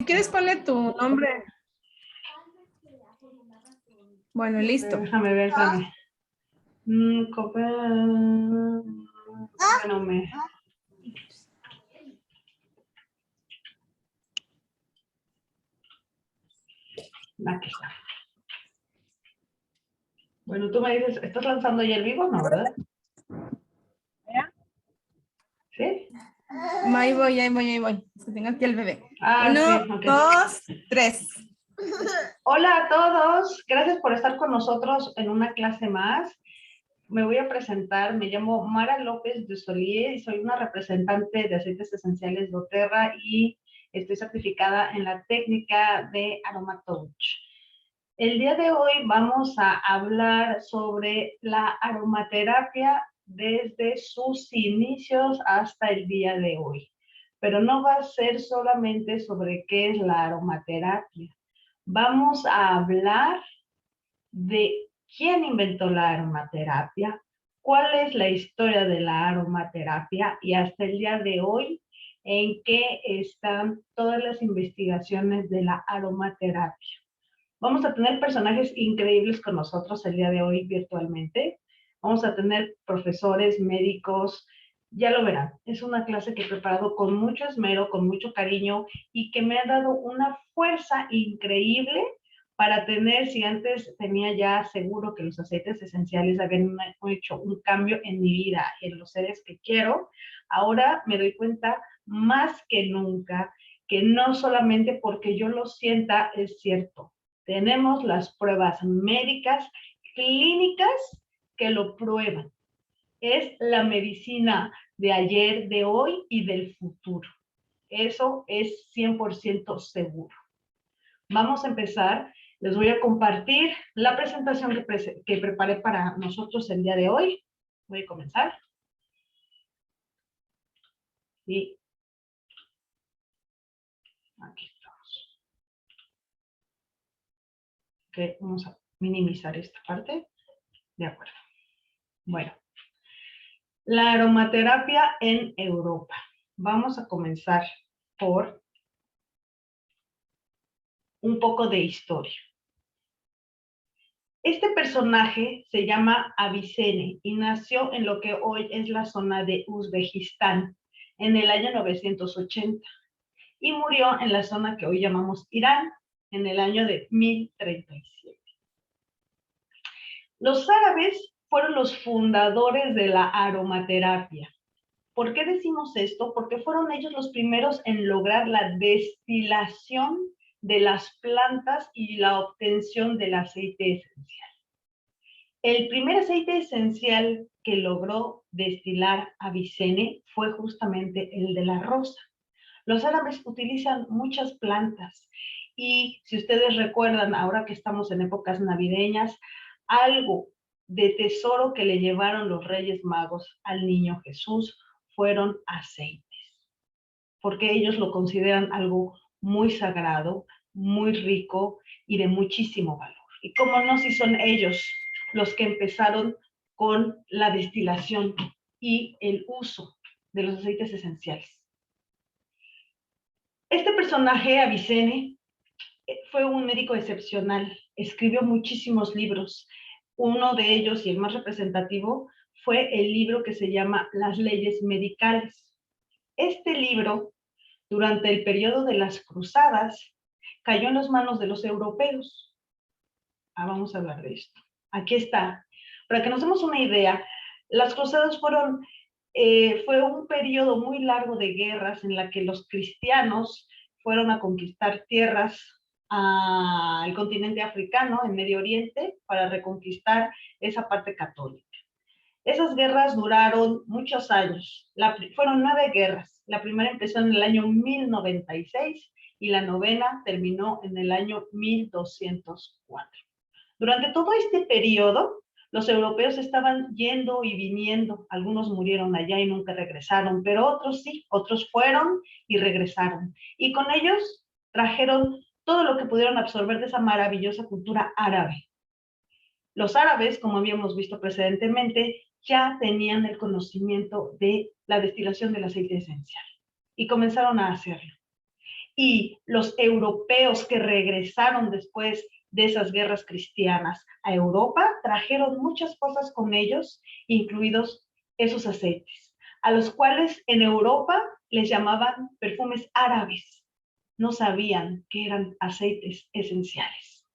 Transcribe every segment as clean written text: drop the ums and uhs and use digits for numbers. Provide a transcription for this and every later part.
quieres ponle tu nombre. Bueno, listo. Déjame ver, espérame. Bueno, aquí está. Bueno, tú me dices, ¿estás lanzando ya el vivo? No, ¿verdad? ¿Sí? Ahí voy, ahí voy, ahí voy. Que tengo aquí el bebé. Ah, 1, sí, okay. 2, 3. Hola a todos. Gracias por estar con nosotros en una clase más. Me voy a presentar. Me llamo Mara López de Solier y soy una representante de aceites esenciales doTERRA y estoy certificada en la técnica de Aromatouch. El día de hoy vamos a hablar sobre la aromaterapia desde sus inicios hasta el día de hoy. Pero no va a ser solamente sobre qué es la aromaterapia. Vamos a hablar de quién inventó la aromaterapia, cuál es la historia de la aromaterapia y hasta el día de hoy en qué están todas las investigaciones de la aromaterapia. Vamos a tener personajes increíbles con nosotros el día de hoy virtualmente. Vamos a tener profesores, médicos, ya lo verán. Es una clase que he preparado con mucho esmero, con mucho cariño y que me ha dado una fuerza increíble para tener, si antes tenía ya seguro que los aceites esenciales habían hecho un cambio en mi vida, en los seres que quiero, ahora me doy cuenta más que nunca que no solamente porque yo lo sienta es cierto. Tenemos las pruebas médicas, clínicas que lo prueban. Es la medicina de ayer, de hoy y del futuro. Eso es 100% seguro. Vamos a empezar. Les voy a compartir la presentación que preparé para nosotros el día de hoy. Voy a comenzar. Y aquí estamos. Ok, vamos a minimizar esta parte. De acuerdo. Bueno. La aromaterapia en Europa. Vamos a comenzar por un poco de historia. Este personaje se llama Avicenne y nació en lo que hoy es la zona de Uzbekistán en el año 980 y murió en la zona que hoy llamamos Irán en el año de 1037. Los árabes fueron los fundadores de la aromaterapia. ¿Por qué decimos esto? Porque fueron ellos los primeros en lograr la destilación de las plantas y la obtención del aceite esencial. El primer aceite esencial que logró destilar Avicenne fue justamente el de la rosa. Los árabes utilizan muchas plantas y si ustedes recuerdan, ahora que estamos en épocas navideñas, algo de tesoro que le llevaron los Reyes Magos al niño Jesús fueron aceites, porque ellos lo consideran algo muy sagrado, muy rico y de muchísimo valor. Y cómo no, si son ellos los que empezaron con la destilación y el uso de los aceites esenciales. Este personaje, Avicenne, fue un médico excepcional, escribió muchísimos libros. Uno de ellos, y el más representativo, fue el libro que se llama Las leyes medicales. Este libro, durante el periodo de las cruzadas, cayó en las manos de los europeos. Vamos a hablar de esto. Aquí está. Para que nos demos una idea, las cruzadas fue un periodo muy largo de guerras en la que los cristianos fueron a conquistar tierras al continente africano, en Medio Oriente, para reconquistar esa parte católica. Esas guerras duraron muchos años. Fueron 9 guerras. La primera empezó en el año 1096 y la novena terminó en el año 1204. Durante todo este periodo, los europeos estaban yendo y viniendo. Algunos murieron allá y nunca regresaron, pero otros sí, otros fueron y regresaron. Y con ellos trajeron todo lo que pudieron absorber de esa maravillosa cultura árabe. Los árabes, como habíamos visto precedentemente, ya tenían el conocimiento de la destilación del aceite esencial y comenzaron a hacerlo. Y los europeos que regresaron después de esas guerras cristianas a Europa trajeron muchas cosas con ellos, incluidos esos aceites, a los cuales en Europa les llamaban perfumes árabes. No sabían que eran aceites esenciales.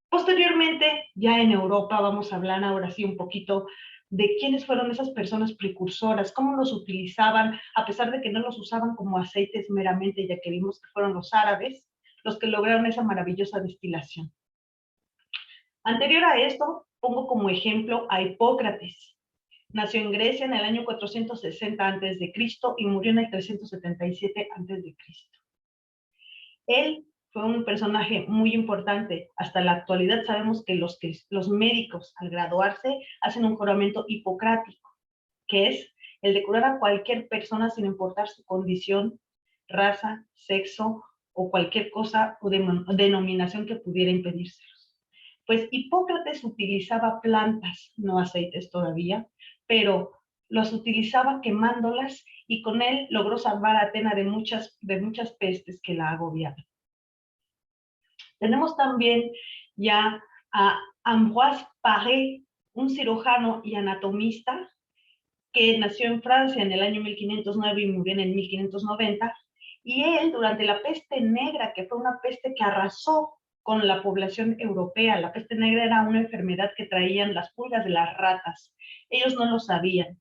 Posteriormente, ya en Europa, vamos a hablar ahora sí un poquito de quiénes fueron esas personas precursoras, cómo los utilizaban, a pesar de que no los usaban como aceites meramente, ya que vimos que fueron los árabes los que lograron esa maravillosa destilación. Anterior a esto, pongo como ejemplo a Hipócrates. Nació en Grecia en el año 460 a.C. y murió en el 377 a.C. Él fue un personaje muy importante. Hasta la actualidad sabemos que los médicos, al graduarse, hacen un juramento hipocrático, que es el de curar a cualquier persona sin importar su condición, raza, sexo o cualquier cosa o denominación que pudiera impedírselos. Pues Hipócrates utilizaba plantas, no aceites todavía, pero los utilizaba quemándolas y con él logró salvar a Atenas de muchas pestes que la agobiaban. Tenemos también ya a Ambroise Paré, un cirujano y anatomista que nació en Francia en el año 1509 y murió en el 1590, y él durante la peste negra, que fue una peste que arrasó con la población europea, la peste negra era una enfermedad que traían las pulgas de las ratas, ellos no lo sabían.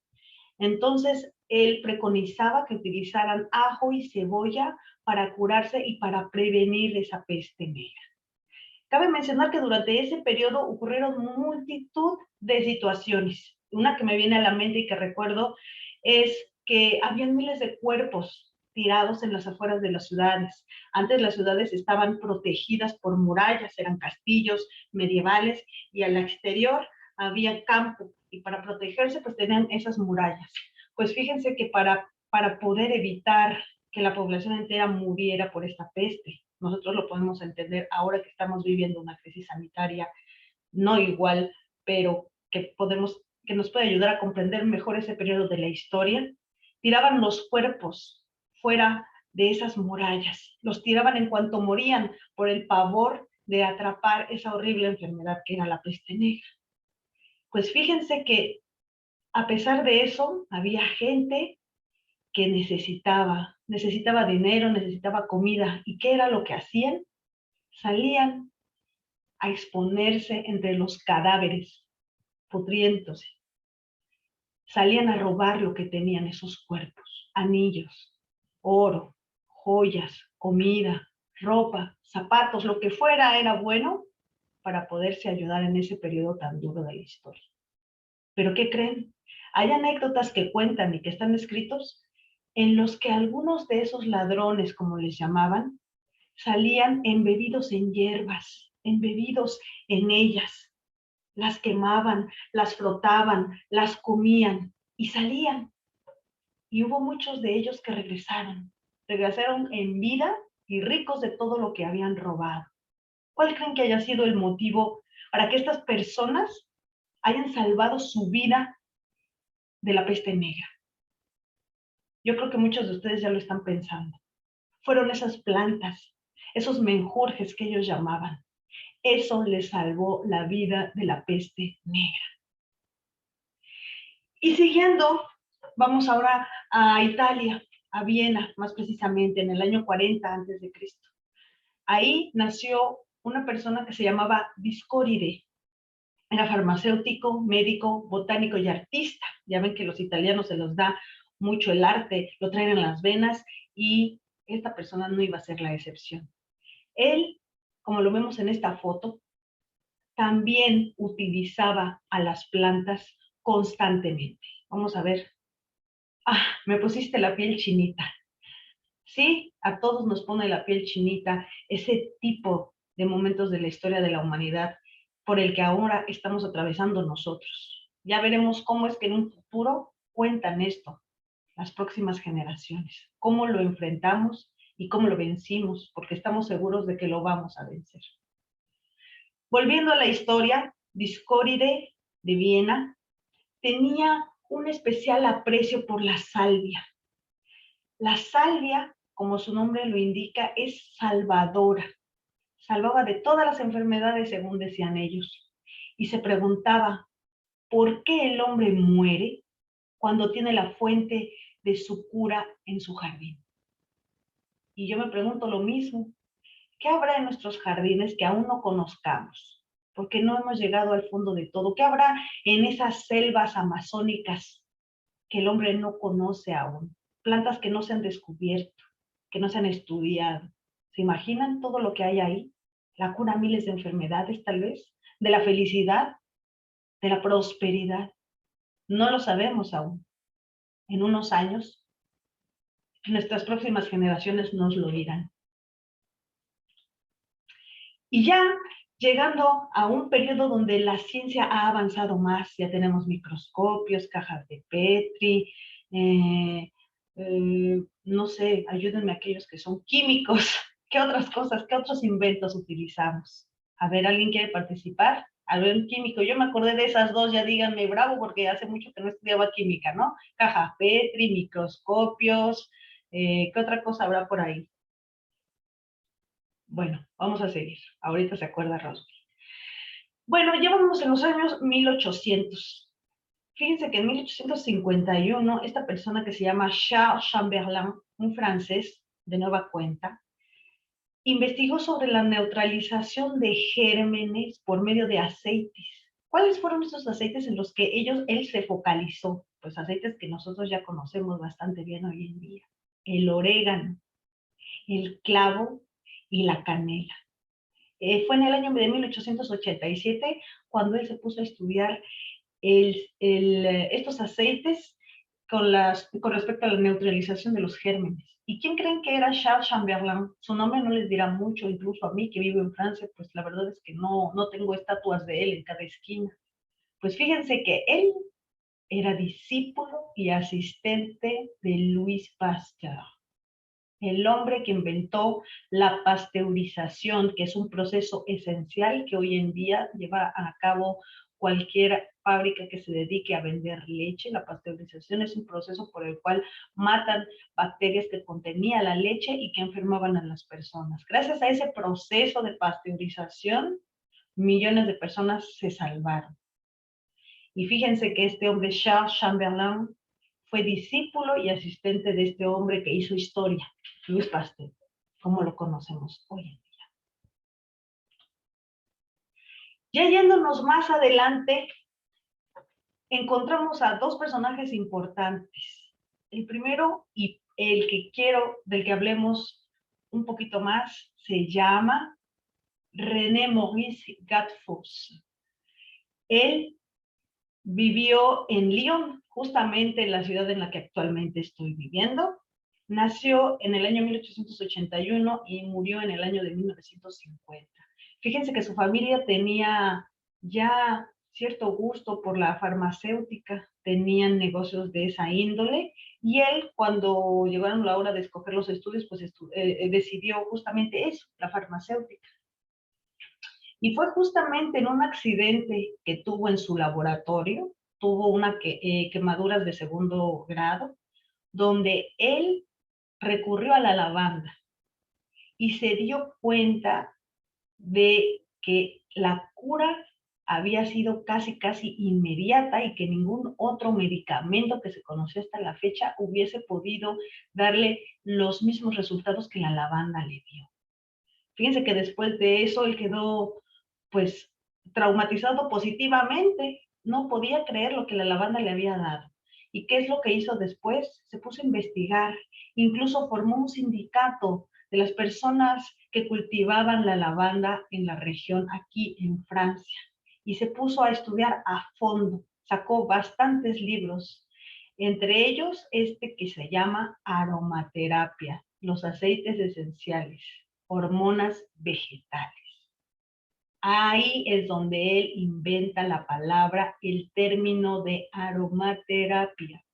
Entonces, él preconizaba que utilizaran ajo y cebolla para curarse y para prevenir esa peste negra. Cabe mencionar que durante ese periodo ocurrieron multitud de situaciones. Una que me viene a la mente y que recuerdo es que habían miles de cuerpos tirados en las afueras de las ciudades. Antes las ciudades estaban protegidas por murallas, eran castillos medievales, y al exterior había campo, y para protegerse pues tenían esas murallas. Pues fíjense que para poder evitar que la población entera muriera por esta peste, nosotros lo podemos entender ahora que estamos viviendo una crisis sanitaria, no igual, pero que nos puede ayudar a comprender mejor ese periodo de la historia. Tiraban los cuerpos fuera de esas murallas, los tiraban en cuanto morían por el pavor de atrapar esa horrible enfermedad que era la peste negra. Pues fíjense que a pesar de eso, había gente que necesitaba dinero, necesitaba comida. ¿Y qué era lo que hacían? Salían a exponerse entre los cadáveres, pudriéndose. Salían a robar lo que tenían esos cuerpos, anillos, oro, joyas, comida, ropa, zapatos, lo que fuera era bueno para poderse ayudar en ese periodo tan duro de la historia. ¿Pero qué creen? Hay anécdotas que cuentan y que están escritos en los que algunos de esos ladrones, como les llamaban, salían embebidos en hierbas, embebidos en ellas. Las quemaban, las frotaban, las comían y salían. Y hubo muchos de ellos que regresaron en vida y ricos de todo lo que habían robado. ¿Cuál creen que haya sido el motivo para que estas personas hayan salvado su vida de la peste negra? Yo creo que muchos de ustedes ya lo están pensando. Fueron esas plantas, esos menjurjes que ellos llamaban. Eso les salvó la vida de la peste negra. Y siguiendo, vamos ahora a Italia, a Viena, más precisamente en el año 40 a.C. Ahí nació una persona que se llamaba Discoride. Era farmacéutico, médico, botánico y artista. Ya ven que los italianos se los da mucho el arte, lo traen en las venas, y esta persona no iba a ser la excepción. Él, como lo vemos en esta foto, también utilizaba a las plantas constantemente. Vamos a ver. Me pusiste la piel chinita. Sí, a todos nos pone la piel chinita ese tipo de momentos de la historia de la humanidad por el que ahora estamos atravesando nosotros. Ya veremos cómo es que en un futuro cuentan esto las próximas generaciones, cómo lo enfrentamos y cómo lo vencimos, porque estamos seguros de que lo vamos a vencer. Volviendo a la historia, Discoride de Viena tenía un especial aprecio por la salvia. La salvia, como su nombre lo indica, es salvadora. Salvaba de todas las enfermedades, según decían ellos. Y se preguntaba, ¿por qué el hombre muere cuando tiene la fuente de su cura en su jardín? Y yo me pregunto lo mismo. ¿Qué habrá en nuestros jardines que aún no conozcamos? Porque no hemos llegado al fondo de todo. ¿Qué habrá en esas selvas amazónicas que el hombre no conoce aún? Plantas que no se han descubierto, que no se han estudiado. ¿Se imaginan todo lo que hay ahí? La cura a miles de enfermedades, tal vez, de la felicidad, de la prosperidad. No lo sabemos aún. En unos años, nuestras próximas generaciones nos lo dirán. Y ya llegando a un periodo donde la ciencia ha avanzado más, ya tenemos microscopios, cajas de Petri, no sé, ayúdenme aquellos que son químicos, ¿qué otras cosas, qué otros inventos utilizamos? A ver, ¿alguien quiere participar? A ver, un químico, yo me acordé de esas dos, ya díganme bravo, porque hace mucho que no estudiaba química, ¿no? Caja Petri, microscopios, ¿qué otra cosa habrá por ahí? Bueno, vamos a seguir. Ahorita se acuerda Rosby. Bueno, llevamos en los años 1800. Fíjense que en 1851, esta persona que se llama Charles Chamberlain, un francés de nueva cuenta, investigó sobre la neutralización de gérmenes por medio de aceites. ¿Cuáles fueron esos aceites en los que él se focalizó? Pues aceites que nosotros ya conocemos bastante bien hoy en día. El orégano, el clavo y la canela. Fue en el año de 1887 cuando él se puso a estudiar estos aceites con respecto a la neutralización de los gérmenes. ¿Y quién creen que era Charles Chamberlain? Su nombre no les dirá mucho, incluso a mí que vivo en Francia, pues la verdad es que no tengo estatuas de él en cada esquina. Pues fíjense que él era discípulo y asistente de Louis Pasteur, el hombre que inventó la pasteurización, que es un proceso esencial que hoy en día lleva a cabo cualquier fábrica que se dedique a vender leche. La pasteurización es un proceso por el cual matan bacterias que contenía la leche y que enfermaban a las personas. Gracias a ese proceso de pasteurización, millones de personas se salvaron. Y fíjense que este hombre, Charles Chamberlain, fue discípulo y asistente de este hombre que hizo historia, Louis Pasteur, como lo conocemos hoy en día. Ya yéndonos más adelante, encontramos a dos personajes importantes. El primero, y el que quiero, del que hablemos un poquito más, se llama René Maurice Gattefossé. Él vivió en Lyon, justamente en la ciudad en la que actualmente estoy viviendo. Nació en el año 1881 y murió en el año de 1950. Fíjense que su familia tenía ya cierto gusto por la farmacéutica, tenían negocios de esa índole, y él, cuando llegaron la hora de escoger los estudios, pues decidió justamente eso, la farmacéutica. Y fue justamente en un accidente que tuvo en su laboratorio, tuvo quemaduras de segundo grado, donde él recurrió a la lavanda y se dio cuenta de que la cura había sido casi inmediata y que ningún otro medicamento que se conoció hasta la fecha hubiese podido darle los mismos resultados que la lavanda le dio. Fíjense que después de eso él quedó pues traumatizado positivamente, no podía creer lo que la lavanda le había dado. ¿Y qué es lo que hizo después? Se puso a investigar, incluso formó un sindicato de las personas que cultivaban la lavanda en la región aquí en Francia, y se puso a estudiar a fondo, sacó bastantes libros, entre ellos este que se llama aromaterapia, los aceites esenciales, hormonas vegetales. Ahí es donde él inventa la palabra, el término de aromaterapia.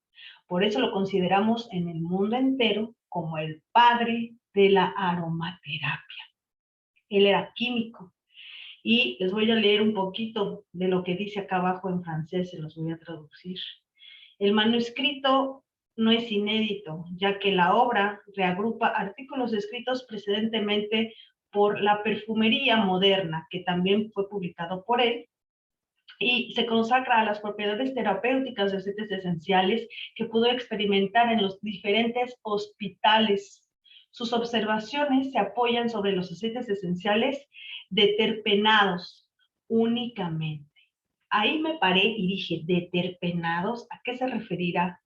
Por eso lo consideramos en el mundo entero como el padre de la aromaterapia. Él era químico. Y les voy a leer un poquito de lo que dice acá abajo en francés, se los voy a traducir. El manuscrito no es inédito, ya que la obra reagrupa artículos escritos precedentemente por la perfumería moderna, que también fue publicado por él, y se consagra a las propiedades terapéuticas de aceites esenciales que pudo experimentar en los diferentes hospitales. Sus observaciones se apoyan sobre los aceites esenciales deterpenados únicamente. Ahí me paré y dije, ¿deterpenados? ¿A qué se referirá?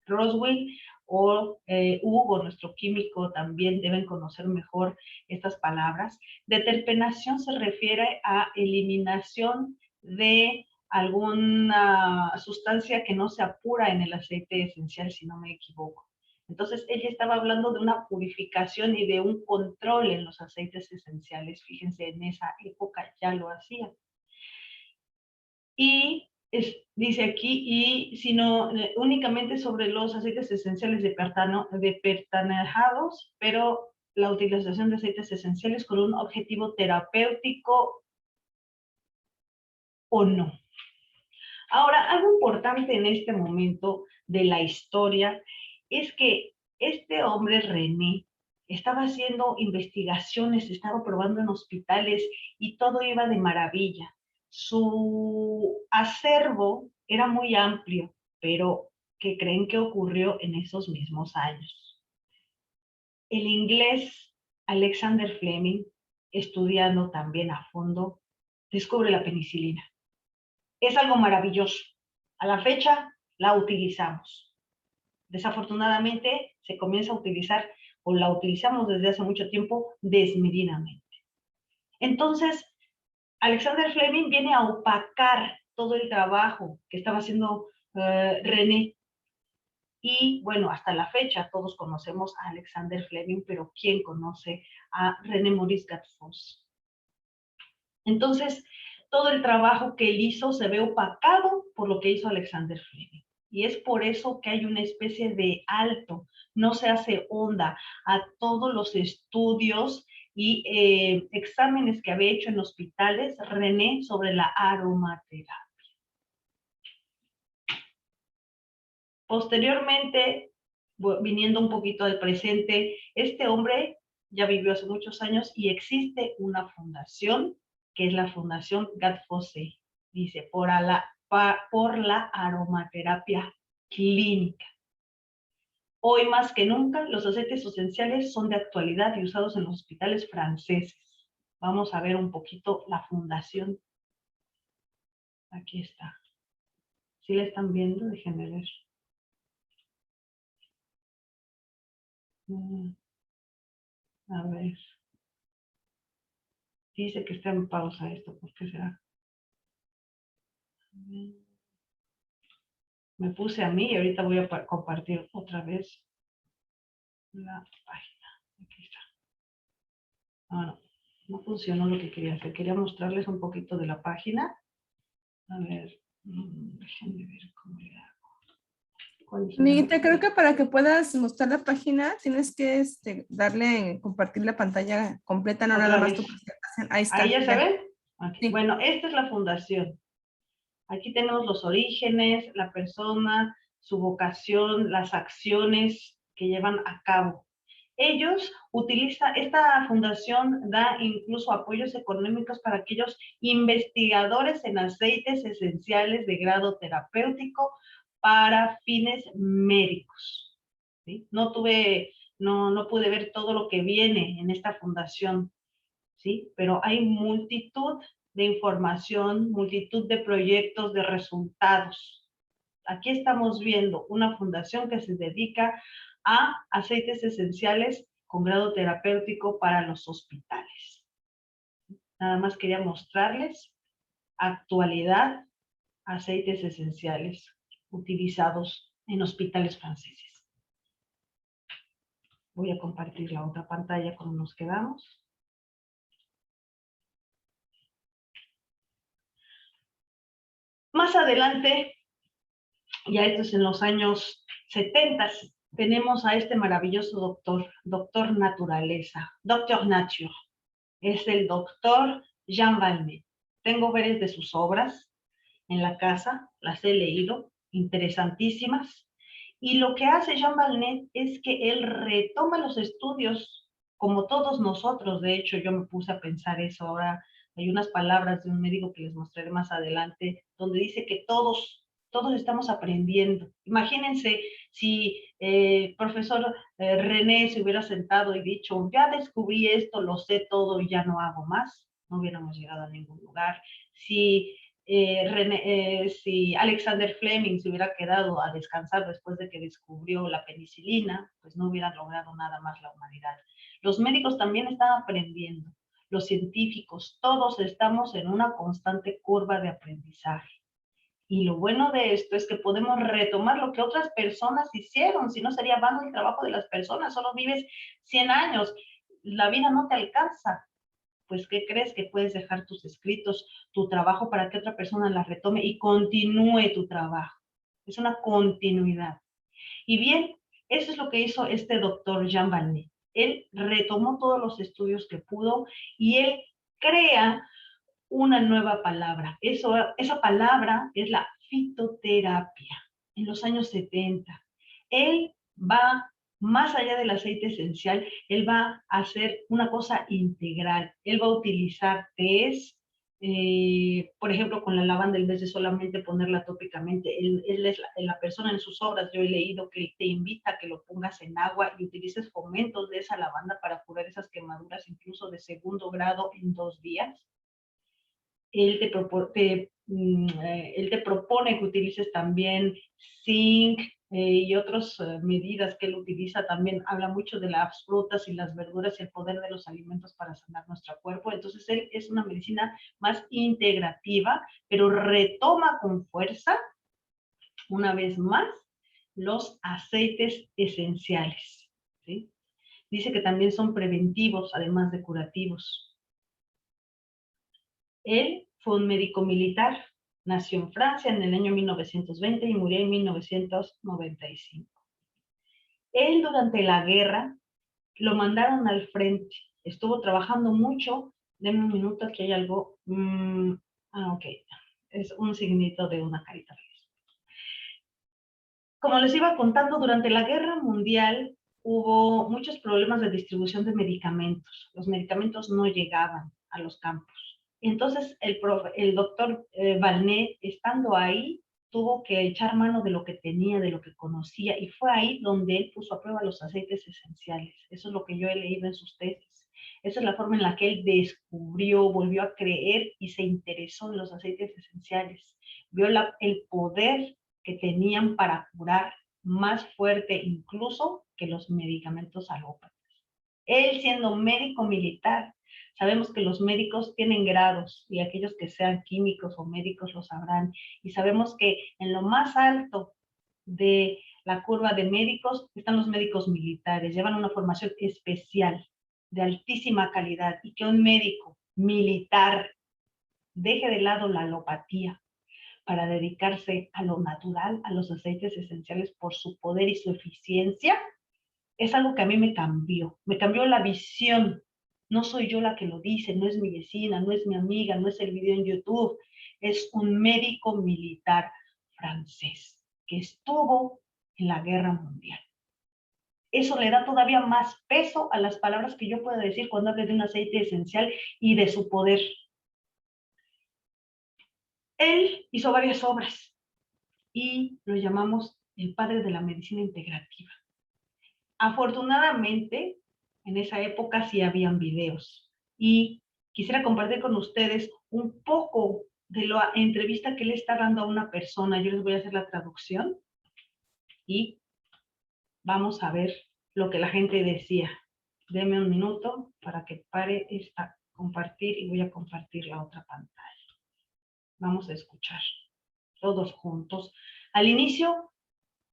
Roswell o Hugo, nuestro químico, también deben conocer mejor estas palabras. Deterpenación se refiere a eliminación de alguna sustancia que no se apura en el aceite esencial, si no me equivoco. Entonces, ella estaba hablando de una purificación y de un control en los aceites esenciales. Fíjense, en esa época ya lo hacía. Y dice aquí, y sino únicamente sobre los aceites esenciales depertanajados, pero la utilización de aceites esenciales con un objetivo terapéutico o no. Ahora, algo importante en este momento de la historia es que este hombre, René, estaba haciendo investigaciones, estaba probando en hospitales y todo iba de maravilla. Su acervo era muy amplio, pero ¿qué creen que ocurrió en esos mismos años? El inglés Alexander Fleming, estudiando también a fondo, descubre la penicilina. Es algo maravilloso. A la fecha la utilizamos. Desafortunadamente se comienza a utilizar o la utilizamos desde hace mucho tiempo desmedidamente. Entonces, Alexander Fleming viene a opacar todo el trabajo que estaba haciendo René. Y bueno, hasta la fecha todos conocemos a Alexander Fleming, pero ¿quién conoce a René Maurice Gattefossé? Entonces, todo el trabajo que él hizo se ve opacado por lo que hizo Alexander Fleming. Y es por eso que hay una especie de alto, no se hace honda a todos los estudios y exámenes que había hecho en hospitales René sobre la aromaterapia. Posteriormente, viniendo un poquito al presente, este hombre ya vivió hace muchos años y existe una fundación, que es la Fundación Gattefossé, dice, por la aromaterapia clínica. Hoy más que nunca, los aceites esenciales son de actualidad y usados en los hospitales franceses. Vamos a ver un poquito la fundación. Aquí está. ¿Sí la están viendo? Déjenme ver. A ver. Dice que está en pausa esto. ¿Por qué será? Me puse a mí y ahorita voy a compartir otra vez la página. Aquí está. Ah, no funcionó lo que quería hacer. Quería mostrarles un poquito de la página. A ver, déjenme ver cómo le hago. Amiguita, creo que para que puedas mostrar la página tienes que darle compartir la pantalla completa, no nada más tu presentación. Ahí está. ¿Ahí ya se ven? Okay. Sí. Bueno, esta es la fundación. Aquí tenemos los orígenes, la persona, su vocación, las acciones que llevan a cabo. Ellos utilizan, esta fundación da incluso apoyos económicos para aquellos investigadores en aceites esenciales de grado terapéutico para fines médicos. ¿Sí? No pude ver todo lo que viene en esta fundación, ¿sí? Pero hay multitud de información, multitud de proyectos, de resultados. Aquí estamos viendo una fundación que se dedica a aceites esenciales con grado terapéutico para los hospitales. Nada más quería mostrarles actualidad, aceites esenciales utilizados en hospitales franceses. Voy a compartir la otra pantalla como nos quedamos. Más adelante, ya esto es en los años 70, tenemos a este maravilloso doctor naturaleza, Doctor Nature. Es el doctor Jean Valmet. Tengo varias de sus obras en la casa, las he leído, interesantísimas. Y lo que hace Jean Balnet es que él retoma los estudios, como todos nosotros. De hecho, yo me puse a pensar eso. Ahora hay unas palabras de un médico que les mostraré más adelante, donde dice que todos estamos aprendiendo. Imagínense si el profesor René se hubiera sentado y dicho, ya descubrí esto, lo sé todo y ya no hago más, no hubiéramos llegado a ningún lugar. Si si Alexander Fleming se hubiera quedado a descansar después de que descubrió la penicilina, pues no hubiera logrado nada más la humanidad. Los médicos también están aprendiendo, los científicos, todos estamos en una constante curva de aprendizaje. Y lo bueno de esto es que podemos retomar lo que otras personas hicieron, si no sería vano el trabajo de las personas, solo vives 100 años, la vida no te alcanza. Pues, ¿qué crees? Que puedes dejar tus escritos, tu trabajo para que otra persona la retome y continúe tu trabajo. Es una continuidad. Y bien, eso es lo que hizo este doctor Jean Balnet. Él retomó todos los estudios que pudo y él crea una nueva palabra. Esa palabra es la fitoterapia. En los años 70, él va más allá del aceite esencial, él va a hacer una cosa integral. Él va a utilizar tés, por ejemplo, con la lavanda, en vez de solamente ponerla tópicamente. Él es la persona en sus obras, yo he leído que te invita a que lo pongas en agua y utilices fomentos de esa lavanda para curar esas quemaduras, incluso de segundo grado, en 2 días. Él te propone que utilices también zinc y otras medidas que él utiliza. También habla mucho de las frutas y las verduras y el poder de los alimentos para sanar nuestro cuerpo. Entonces, él es una medicina más integrativa, pero retoma con fuerza, una vez más, los aceites esenciales, ¿sí? Dice que también son preventivos, además de curativos. Él fue un médico militar, nació en Francia en el año 1920 y murió en 1995. Él durante la guerra lo mandaron al frente, estuvo trabajando mucho. Denme un minuto, aquí hay algo. Ok, es un signito de una carita feliz. Como les iba contando, durante la guerra mundial hubo muchos problemas de distribución de medicamentos. Los medicamentos no llegaban a los campos. Entonces, el doctor Balnet, estando ahí, tuvo que echar mano de lo que tenía, de lo que conocía, y fue ahí donde él puso a prueba los aceites esenciales. Eso es lo que yo he leído en sus tesis. Esa es la forma en la que él descubrió, volvió a creer y se interesó en los aceites esenciales. Vio el poder que tenían para curar más fuerte incluso que los medicamentos alópatas. Él, siendo médico militar, sabemos que los médicos tienen grados y aquellos que sean químicos o médicos lo sabrán. Y sabemos que en lo más alto de la curva de médicos están los médicos militares. Llevan una formación especial de altísima calidad, y que un médico militar deje de lado la alopatía para dedicarse a lo natural, a los aceites esenciales por su poder y su eficiencia, es algo que a mí me cambió la visión. No soy yo la que lo dice, no es mi vecina, no es mi amiga, no es el video en YouTube, es un médico militar francés que estuvo en la guerra mundial. Eso le da todavía más peso a las palabras que yo puedo decir cuando hable de un aceite esencial y de su poder. Él hizo varias obras y lo llamamos el padre de la medicina integrativa. Afortunadamente, en esa época sí habían videos, y quisiera compartir con ustedes un poco de la entrevista que le está dando a una persona. Yo les voy a hacer la traducción y vamos a ver lo que la gente decía. Denme un minuto para que pare esta compartir y voy a compartir la otra pantalla. Vamos a escuchar todos juntos. Al inicio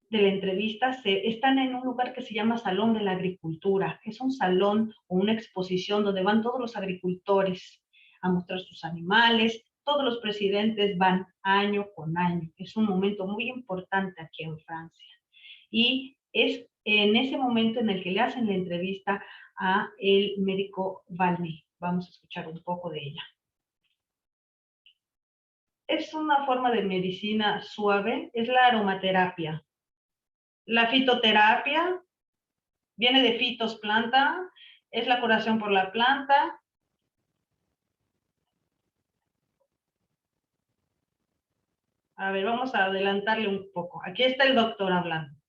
de la entrevista están en un lugar que se llama Salón de la Agricultura. Es un salón o una exposición donde van todos los agricultores a mostrar sus animales. Todos los presidentes van año con año. Es un momento muy importante aquí en Francia. Y es en ese momento en el que le hacen la entrevista a el médico Balnet. Vamos a escuchar un poco de ella. Es una forma de medicina suave, es la aromaterapia. La fitoterapia viene de fitos, planta, es la curación por la planta. A ver, vamos a adelantarle un poco. Aquí está el doctor hablando.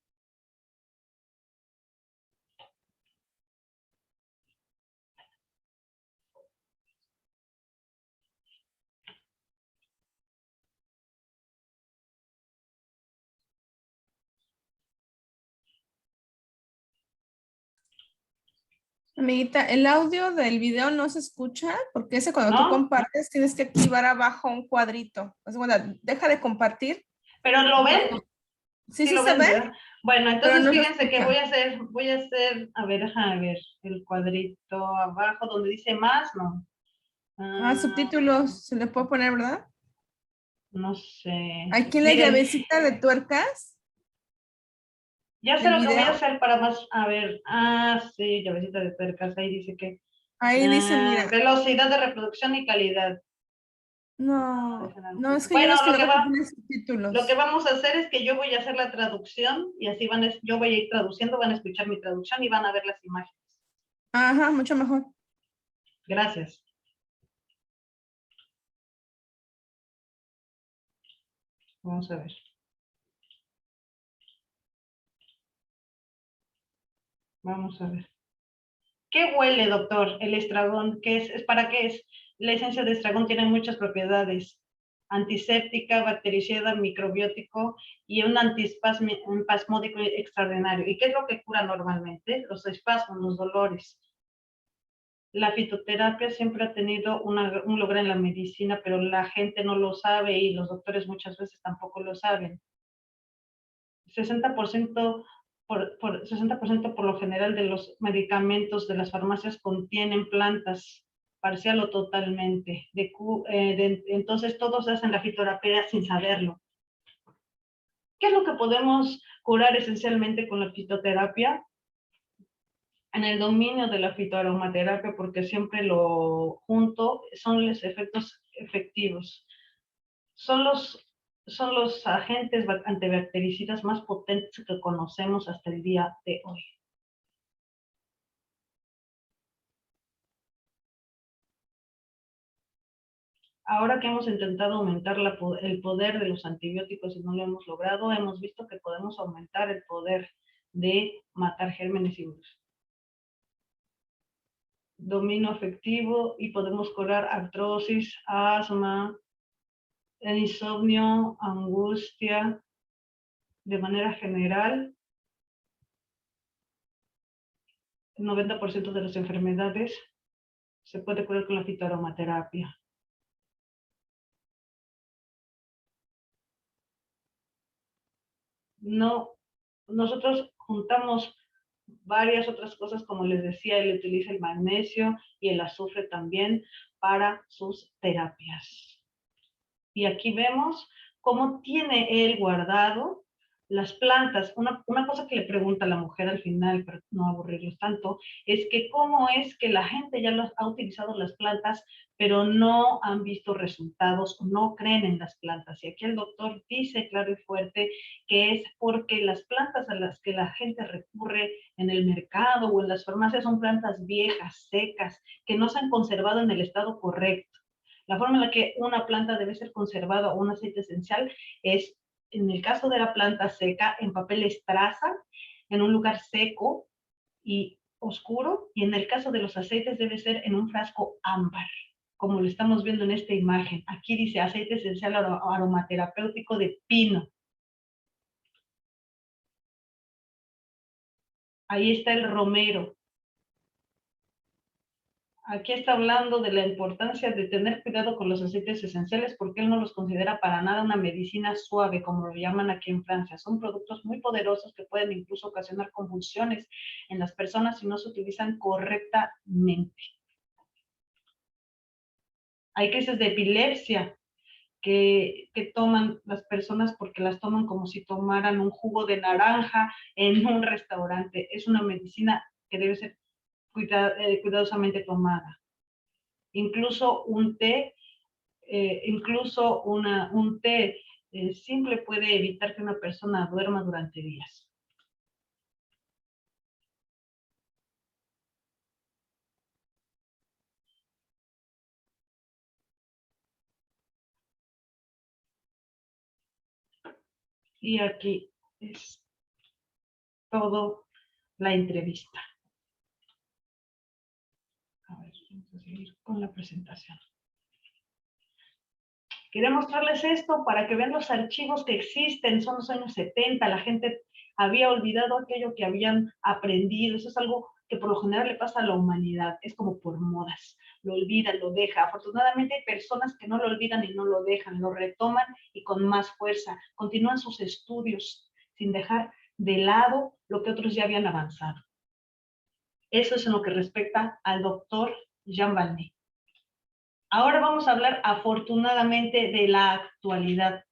Amiguita, el audio del video no se escucha porque ese cuando tú ¿No? compartes tienes que activar abajo un cuadrito. O sea, deja de compartir. ¿Pero lo ven? Sí, sí lo se ven, ve, ¿verdad? Bueno, pero entonces no se fíjense que escucha. voy a hacer, a ver, déjame ver, el cuadrito abajo donde dice más, no. Ah, Ah, subtítulos, se le puede poner, ¿verdad? no sé. Aquí en la Miren, llavecita de tuercas ya sé del lo que voy a video, hacer para más, a ver, sí, llavecita de tuercas, ahí dice que ahí dice, mira, velocidad de reproducción y calidad. no, no, es que yo no Bueno, es que luego te ponen lo que subtítulos. vamos a hacer es que yo voy a hacer la traducción y así yo voy a ir traduciendo, van a escuchar mi traducción y van a ver las imágenes. Ajá, mucho mejor. Gracias. Vamos a ver. Vamos a ver. ¿Qué huele, doctor? El estragón, ¿qué es? ¿Para qué es? La esencia de estragón tiene muchas propiedades. Antiséptica, bactericida, microbiótico y un antiespasmódico extraordinario. ¿Y qué es lo que cura normalmente? Los espasmos, los dolores. La fitoterapia siempre ha tenido un lugar en la medicina, pero la gente no lo sabe y los doctores muchas veces tampoco lo saben. 60% 60% por lo general de los medicamentos de las farmacias contienen plantas, parcial o totalmente. Entonces todos hacen la fitoterapia sin saberlo. ¿Qué es lo que podemos curar esencialmente con la fitoterapia? En el dominio de la fitoaromaterapia, porque siempre lo junto, son los efectos efectivos. Son los agentes antibactericidas más potentes que conocemos hasta el día de hoy. Ahora que hemos intentado aumentar el poder de los antibióticos y no lo hemos logrado, hemos visto que podemos aumentar el poder de matar gérmenes y virus. Dominio efectivo y podemos curar artrosis, asma, insomnio, angustia, de manera general. El 90% de las enfermedades se puede curar con la fitoaromaterapia. No, nosotros juntamos varias otras cosas, como les decía, él utiliza el magnesio y el azufre también para sus terapias. Y aquí vemos cómo tiene él guardado las plantas. Una cosa que le pregunta a la mujer al final, para no aburrirlos tanto, es que cómo es que la gente ya ha utilizado las plantas, pero no han visto resultados o no creen en las plantas. Y aquí el doctor dice claro y fuerte que es porque las plantas a las que la gente recurre en el mercado o en las farmacias son plantas viejas, secas, que no se han conservado en el estado correcto. La forma en la que una planta debe ser conservada o un aceite esencial es, en el caso de la planta seca, en papel estraza, en un lugar seco y oscuro, y en el caso de los aceites debe ser en un frasco ámbar, como lo estamos viendo en esta imagen. Aquí dice aceite esencial aromaterapéutico de pino. Ahí está el romero. Aquí está hablando de la importancia de tener cuidado con los aceites esenciales porque él no los considera para nada una medicina suave, como lo llaman aquí en Francia. Son productos muy poderosos que pueden incluso ocasionar convulsiones en las personas si no se utilizan correctamente. Hay crisis de epilepsia que toman las personas porque las toman como si tomaran un jugo de naranja en un restaurante. Es una medicina que debe ser cuidadosamente tomada. Incluso un té, un té simple puede evitar que una persona duerma durante días. Y aquí es todo la entrevista. A ver, vamos a seguir con la presentación. Quería mostrarles esto para que vean los archivos que existen. Son los años 70, la gente había olvidado aquello que habían aprendido. Eso es algo que por lo general le pasa a la humanidad. Es como por modas. Lo olvidan, lo deja. Afortunadamente hay personas que no lo olvidan y no lo dejan, lo retoman y con más fuerza. Continúan sus estudios sin dejar de lado lo que otros ya habían avanzado. Eso es en lo que respecta al doctor Jean Valnet. Ahora vamos a hablar afortunadamente de la actualidad.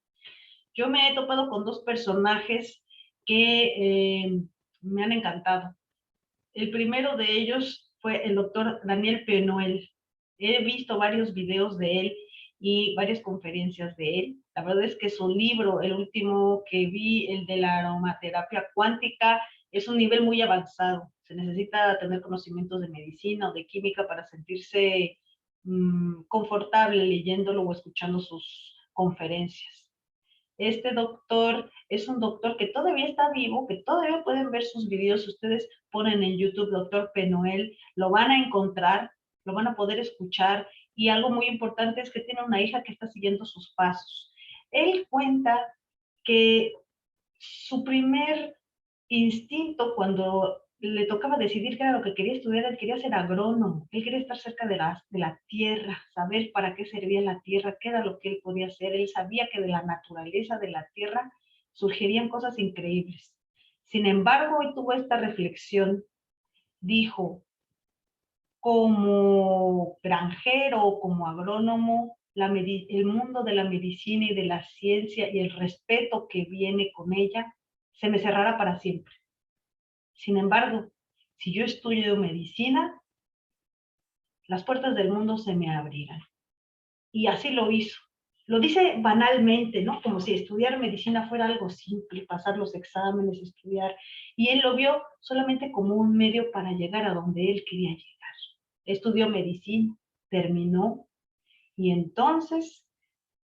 Yo me he topado con dos personajes que me han encantado. El primero de ellos fue el doctor Daniel Penoel. He visto varios videos de él y varias conferencias de él. La verdad es que su libro, el último que vi, el de la aromaterapia cuántica, es un nivel muy avanzado. Se necesita tener conocimientos de medicina o de química para sentirse confortable leyéndolo o escuchando sus conferencias. Este doctor es un doctor que todavía está vivo, que todavía pueden ver sus videos. Si ustedes ponen en YouTube doctor Penoel, lo van a encontrar, lo van a poder escuchar. Y algo muy importante es que tiene una hija que está siguiendo sus pasos. Él cuenta que su primer instinto cuando le tocaba decidir qué era lo que quería estudiar, él quería ser agrónomo, él quería estar cerca de la tierra, saber para qué servía la tierra, qué era lo que él podía hacer. Él sabía que de la naturaleza de la tierra surgirían cosas increíbles. Sin embargo, hoy tuvo esta reflexión, dijo, como granjero, como agrónomo, el mundo de la medicina y de la ciencia y el respeto que viene con ella, se me cerrará para siempre. Sin embargo, si yo estudio medicina, las puertas del mundo se me abrirán. Y así lo hizo. Lo dice banalmente, ¿no? Como si estudiar medicina fuera algo simple, pasar los exámenes, estudiar. Y él lo vio solamente como un medio para llegar a donde él quería llegar. Estudió medicina, terminó, y entonces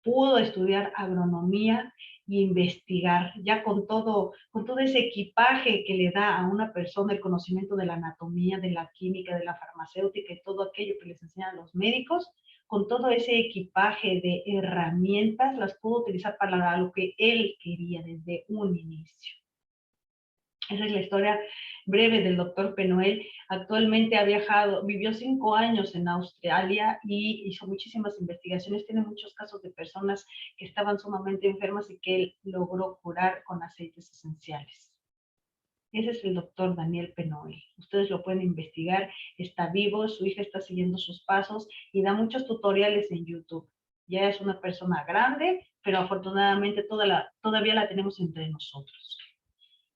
pudo estudiar agronomía e investigar, ya con todo ese equipaje que le da a una persona el conocimiento de la anatomía, de la química, de la farmacéutica y todo aquello que les enseñan los médicos, con todo ese equipaje de herramientas, las pudo utilizar para lo que él quería desde un inicio. Esa es la historia breve del doctor Penoel. Actualmente ha viajado, vivió 5 años en Australia y hizo muchísimas investigaciones. Tiene muchos casos de personas que estaban sumamente enfermas y que él logró curar con aceites esenciales. Ese es el doctor Daniel Penoel. Ustedes lo pueden investigar, está vivo, su hija está siguiendo sus pasos y da muchos tutoriales en YouTube. Ya es una persona grande, pero afortunadamente todavía la tenemos entre nosotros.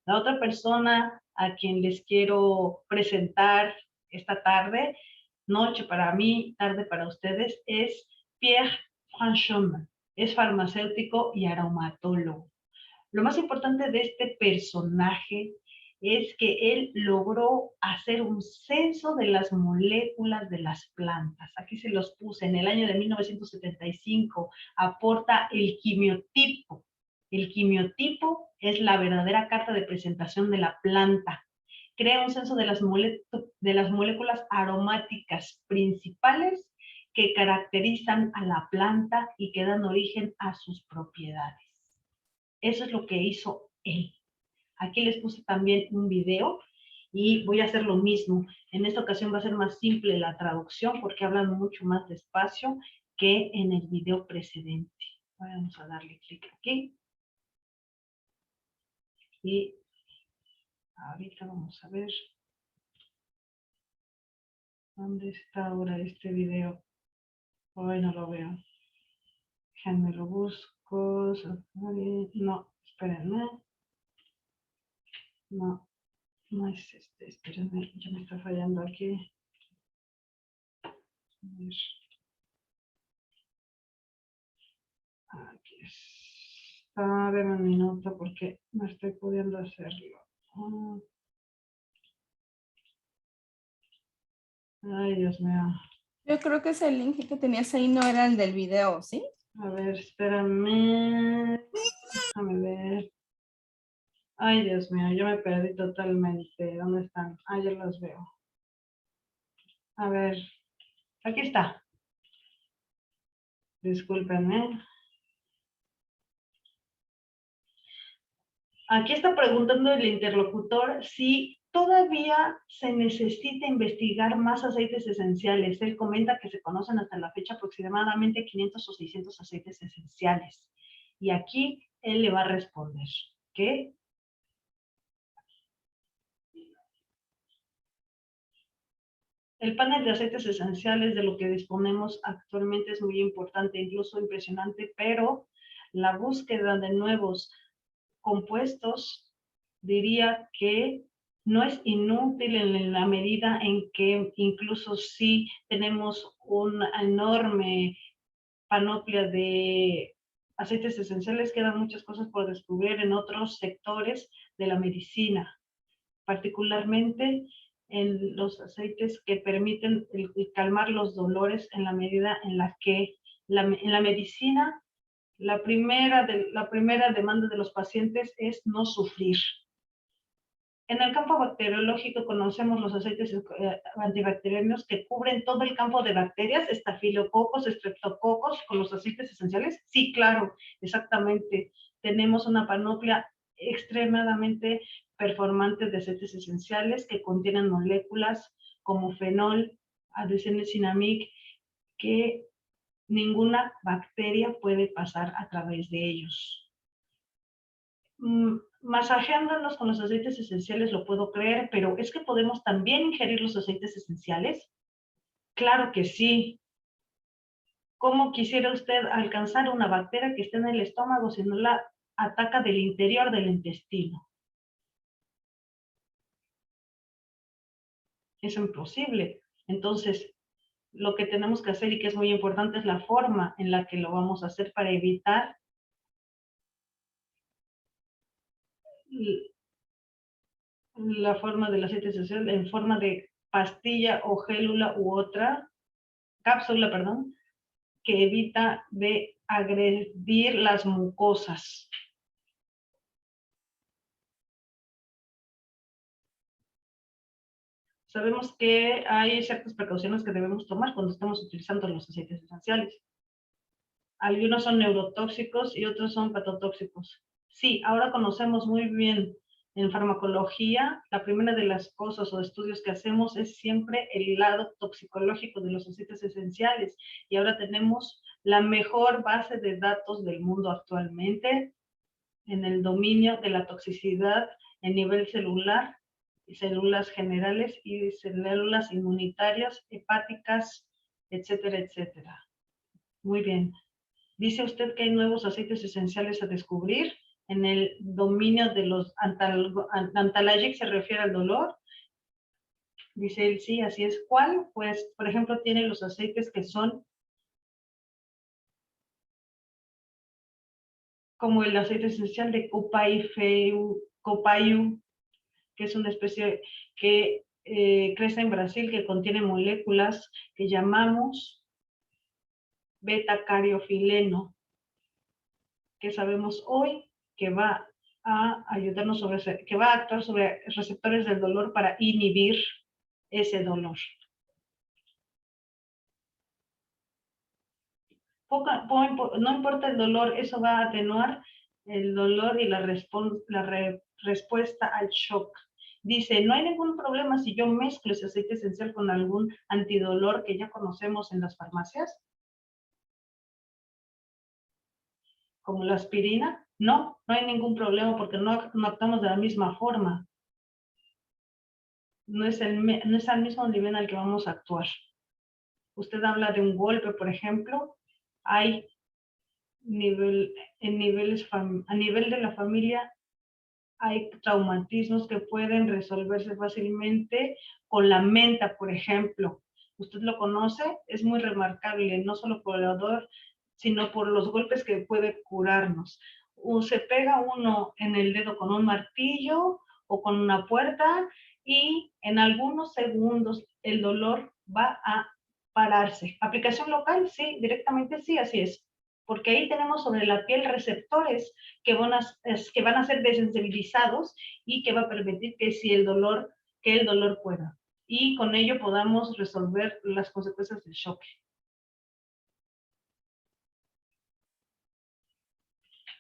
La otra persona a quien les quiero presentar esta tarde, noche para mí, tarde para ustedes, es Pierre Franchomme. Es farmacéutico y aromatólogo. Lo más importante de este personaje es que él logró hacer un censo de las moléculas de las plantas. Aquí se los puse, en el año de 1975, aporta el quimiotipo. El quimiotipo es la verdadera carta de presentación de la planta. Crea un censo de las moléculas aromáticas principales que caracterizan a la planta y que dan origen a sus propiedades. Eso es lo que hizo él. Aquí les puse también un video y voy a hacer lo mismo. En esta ocasión va a ser más simple la traducción porque hablan mucho más despacio que en el video precedente. Vamos a darle clic aquí. Y ahorita vamos a ver dónde está ahora este video. Hoy no lo veo. Déjenme lo busco. No, espérenme. No, no es este. Espérenme, ya me está fallando aquí. A ver. Aquí está. Denme un minuto porque no estoy pudiendo hacerlo. Ay, Dios mío. Yo creo que ese link que tenías ahí no era el del video, ¿sí? A ver, espérame. Déjame ver. Ay, Dios mío, yo me perdí totalmente. ¿Dónde están? Ah, ya los veo. A ver, aquí está. Discúlpenme. Aquí está preguntando el interlocutor si todavía se necesita investigar más aceites esenciales. Él comenta que se conocen hasta la fecha aproximadamente 500 o 600 aceites esenciales. Y aquí él le va a responder que el panel de aceites esenciales de lo que disponemos actualmente es muy importante, incluso impresionante, pero la búsqueda de nuevos compuestos diría que no es inútil en la medida en que incluso si tenemos una enorme panoplia de aceites esenciales, quedan muchas cosas por descubrir en otros sectores de la medicina, particularmente en los aceites que permiten calmar los dolores en la medida en la que en la medicina la primera demanda de los pacientes es no sufrir. En el campo bacteriológico conocemos los aceites antibacterianos que cubren todo el campo de bacterias, estafilococos, estreptococos, con los aceites esenciales. Sí, claro, exactamente. Tenemos una panoplia extremadamente performante de aceites esenciales que contienen moléculas como fenol, adenosinamic, que ninguna bacteria puede pasar a través de ellos. Masajeándonos con los aceites esenciales lo puedo creer, pero ¿es que podemos también ingerir los aceites esenciales? Claro que sí. ¿Cómo quisiera usted alcanzar una bacteria que esté en el estómago si no la ataca del interior del intestino? Es imposible. Entonces, lo que tenemos que hacer y que es muy importante es la forma en la que lo vamos a hacer para evitar la forma del aceite esencial en forma de pastilla o gélula u otra, cápsula, perdón, que evita de agredir las mucosas. Sabemos que hay ciertas precauciones que debemos tomar cuando estamos utilizando los aceites esenciales. Algunos son neurotóxicos y otros son patotóxicos. Sí, ahora conocemos muy bien en farmacología, la primera de las cosas o estudios que hacemos es siempre el lado toxicológico de los aceites esenciales. Y ahora tenemos la mejor base de datos del mundo actualmente en el dominio de la toxicidad en nivel celular, células generales y células inmunitarias, hepáticas, etcétera, etcétera. Muy bien. Dice usted que hay nuevos aceites esenciales a descubrir en el dominio de los antalgic, se refiere al dolor. Dice él, sí, así es. ¿Cuál? Pues, por ejemplo, tiene los aceites que son como el aceite esencial de copayu, que es una especie que crece en Brasil, que contiene moléculas que llamamos beta-cariofileno, que sabemos hoy que va a ayudarnos que va a actuar sobre receptores del dolor para inhibir ese dolor. No importa el dolor, eso va a atenuar el dolor y la respuesta al shock. Dice, no hay ningún problema si yo mezclo ese aceite esencial con algún antidolor que ya conocemos en las farmacias, como la aspirina. No, no hay ningún problema porque no actuamos de la misma forma. No es al mismo nivel al que vamos a actuar. Usted habla de un golpe, por ejemplo, hay a nivel de la familia, hay traumatismos que pueden resolverse fácilmente con la menta, por ejemplo. Usted lo conoce, es muy remarcable, no solo por el odor, sino por los golpes que puede curarnos. Se pega uno en el dedo con un martillo o con una puerta y en algunos segundos el dolor va a pararse. ¿Aplicación local? Sí, directamente sí, así es. porque ahí tenemos sobre la piel receptores que van a ser desensibilizados y que va a permitir que el dolor pueda. Y con ello podamos resolver las consecuencias del shock.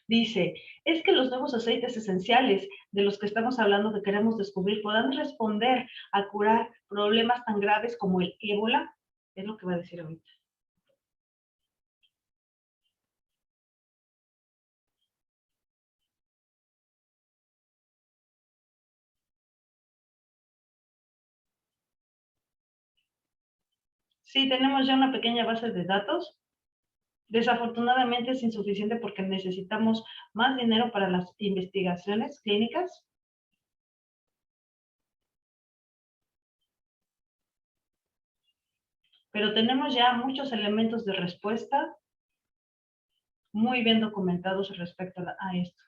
Dice, es que los nuevos aceites esenciales de los que estamos hablando, que queremos descubrir, puedan responder a curar problemas tan graves como el ébola. Es lo que va a decir ahorita. Sí, tenemos ya una pequeña base de datos. Desafortunadamente es insuficiente porque necesitamos más dinero para las investigaciones clínicas. Pero tenemos ya muchos elementos de respuesta muy bien documentados respecto a esto.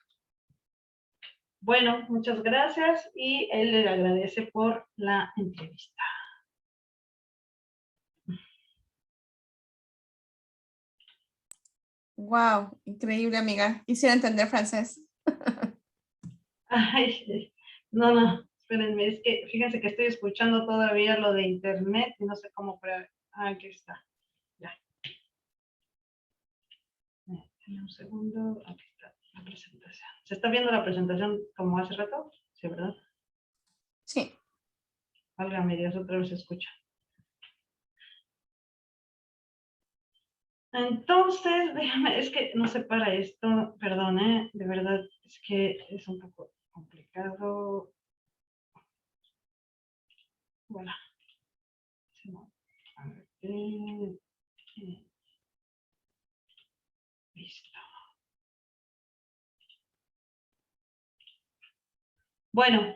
Bueno, muchas gracias y él le agradece por la entrevista. Wow, increíble, amiga. Quisiera entender francés. Ay, no, espérenme, es que fíjense que estoy escuchando todavía lo de internet y no sé cómo, pero aquí está. Ya. Un segundo, aquí está la presentación. ¿Se está viendo la presentación como hace rato? Sí, ¿verdad? Sí. Válgame Dios, otra vez se escucha. Entonces, déjame, es que no se para esto, perdón, de verdad, es que es un poco complicado. Bueno, a ver, listo. Bueno,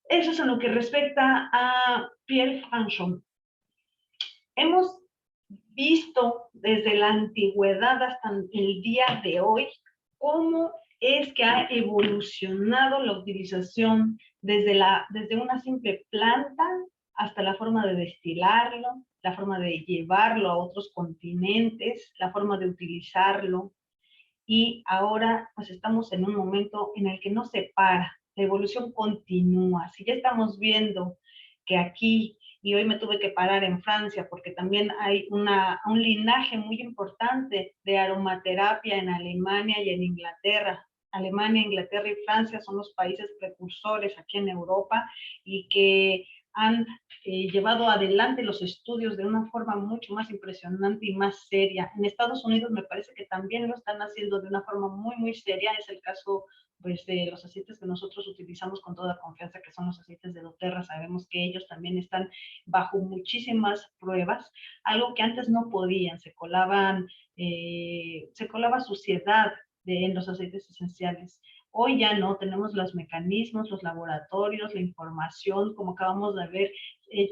eso es en lo que respecta a Pierre Fanchon. Hemos visto desde la antigüedad hasta el día de hoy cómo es que ha evolucionado la utilización desde una simple planta hasta la forma de destilarlo, la forma de llevarlo a otros continentes, la forma de utilizarlo. Y ahora pues estamos en un momento en el que no se para, la evolución continúa. Si ya estamos viendo que aquí, y hoy me tuve que parar en Francia porque también hay un linaje muy importante de aromaterapia en Alemania y en Inglaterra. Alemania, Inglaterra y Francia son los países precursores aquí en Europa y que han llevado adelante los estudios de una forma mucho más impresionante y más seria. En Estados Unidos me parece que también lo están haciendo de una forma muy, muy seria. Es el caso pues, de los aceites que nosotros utilizamos con toda confianza, que son los aceites de doTERRA. Sabemos que ellos también están bajo muchísimas pruebas, algo que antes no podían. Se colaba suciedad en los aceites esenciales. Hoy ya no, tenemos los mecanismos, los laboratorios, la información, como acabamos de ver,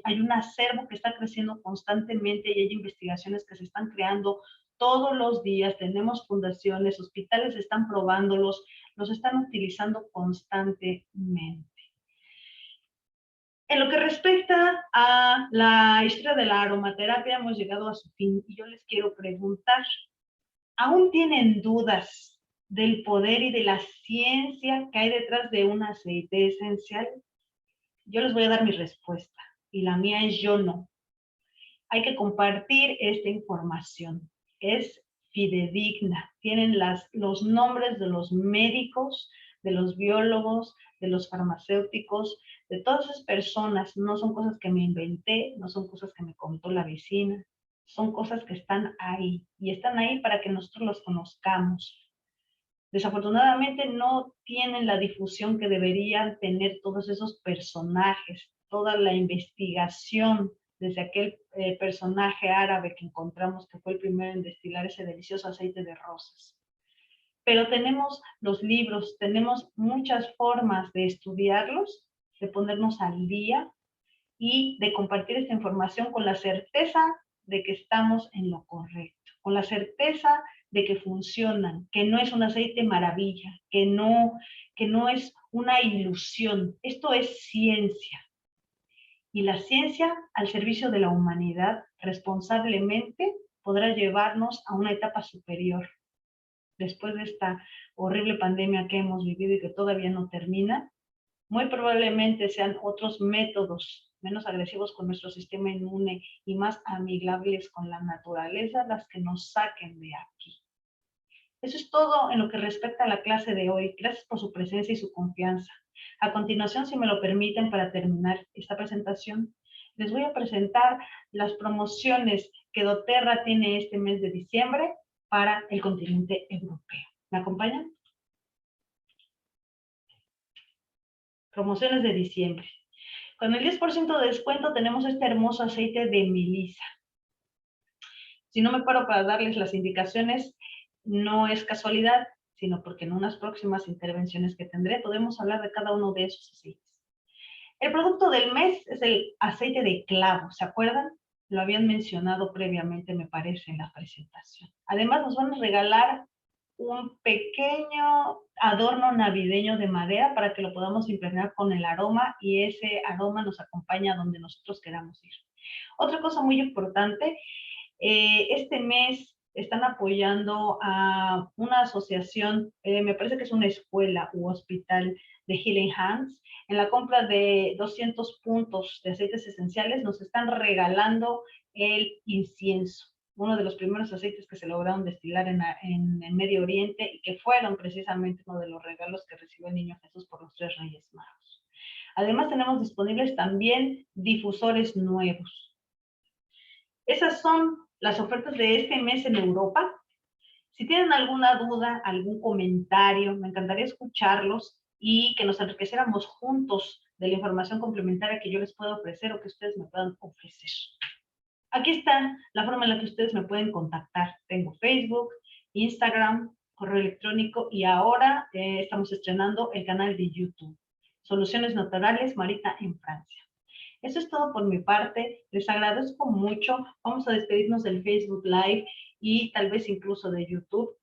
hay un acervo que está creciendo constantemente y hay investigaciones que se están creando todos los días. Tenemos fundaciones, hospitales están probándolos, los están utilizando constantemente. En lo que respecta a la historia de la aromaterapia, hemos llegado a su fin y yo les quiero preguntar, ¿aún tienen dudas del poder y de la ciencia que hay detrás de un aceite esencial? Yo les voy a dar mi respuesta y la mía es yo no. Hay que compartir esta información. Es fidedigna. Tienen los nombres de los médicos, de los biólogos, de los farmacéuticos, de todas esas personas. No son cosas que me inventé, no son cosas que me contó la vecina. Son cosas que están ahí y están ahí para que nosotros los conozcamos. Desafortunadamente no tienen la difusión que deberían tener todos esos personajes, toda la investigación desde aquel personaje árabe que encontramos que fue el primero en destilar ese delicioso aceite de rosas. Pero tenemos los libros, tenemos muchas formas de estudiarlos, de ponernos al día y de compartir esta información con la certeza de que estamos en lo correcto, con la certeza de que funcionan, que no es un aceite maravilla, que no es una ilusión. Esto es ciencia. Y la ciencia al servicio de la humanidad responsablemente podrá llevarnos a una etapa superior. Después de esta horrible pandemia que hemos vivido y que todavía no termina, muy probablemente sean otros métodos menos agresivos con nuestro sistema inmune y más amigables con la naturaleza las que nos saquen de aquí. Eso es todo en lo que respecta a la clase de hoy. Gracias por su presencia y su confianza. A continuación, si me lo permiten, para terminar esta presentación, les voy a presentar las promociones que doTERRA tiene este mes de diciembre para el continente europeo. ¿Me acompañan? Promociones de diciembre. Con el 10% de descuento tenemos este hermoso aceite de melisa. Si no me paro para darles las indicaciones, no es casualidad, sino porque en unas próximas intervenciones que tendré podemos hablar de cada uno de esos aceites. El producto del mes es el aceite de clavo, ¿se acuerdan? Lo habían mencionado previamente, me parece, en la presentación. Además, nos van a regalar un pequeño adorno navideño de madera para que lo podamos impregnar con el aroma y ese aroma nos acompaña a donde nosotros queramos ir. Otra cosa muy importante, este mes están apoyando a una asociación, me parece que es una escuela u hospital de Healing Hands. En la compra de 200 puntos de aceites esenciales nos están regalando el incienso, uno de los primeros aceites que se lograron destilar en el Medio Oriente y que fueron precisamente uno de los regalos que recibió el Niño Jesús por los 3 Reyes Magos. Además tenemos disponibles también difusores nuevos. Esas son las ofertas de este mes en Europa. Si tienen alguna duda, algún comentario, me encantaría escucharlos y que nos enriqueciéramos juntos de la información complementaria que yo les puedo ofrecer o que ustedes me puedan ofrecer. Aquí está la forma en la que ustedes me pueden contactar. Tengo Facebook, Instagram, correo electrónico y ahora estamos estrenando el canal de YouTube. Soluciones Naturales Marita en Francia. Eso es todo por mi parte. Les agradezco mucho. Vamos a despedirnos del Facebook Live y tal vez incluso de YouTube.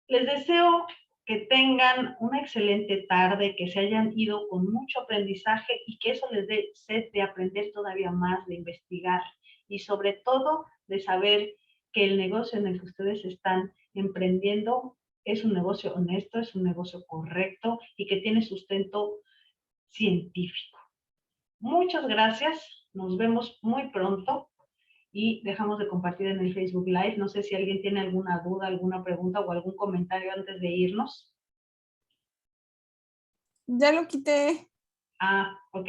Les deseo que tengan una excelente tarde, que se hayan ido con mucho aprendizaje y que eso les dé sed de aprender todavía más, de investigar y sobre todo de saber que el negocio en el que ustedes están emprendiendo es un negocio honesto, es un negocio correcto y que tiene sustento científico. Muchas gracias, nos vemos muy pronto y dejamos de compartir en el Facebook Live. No sé si alguien tiene alguna duda, alguna pregunta o algún comentario antes de irnos. Ya lo quité. Ah, ok.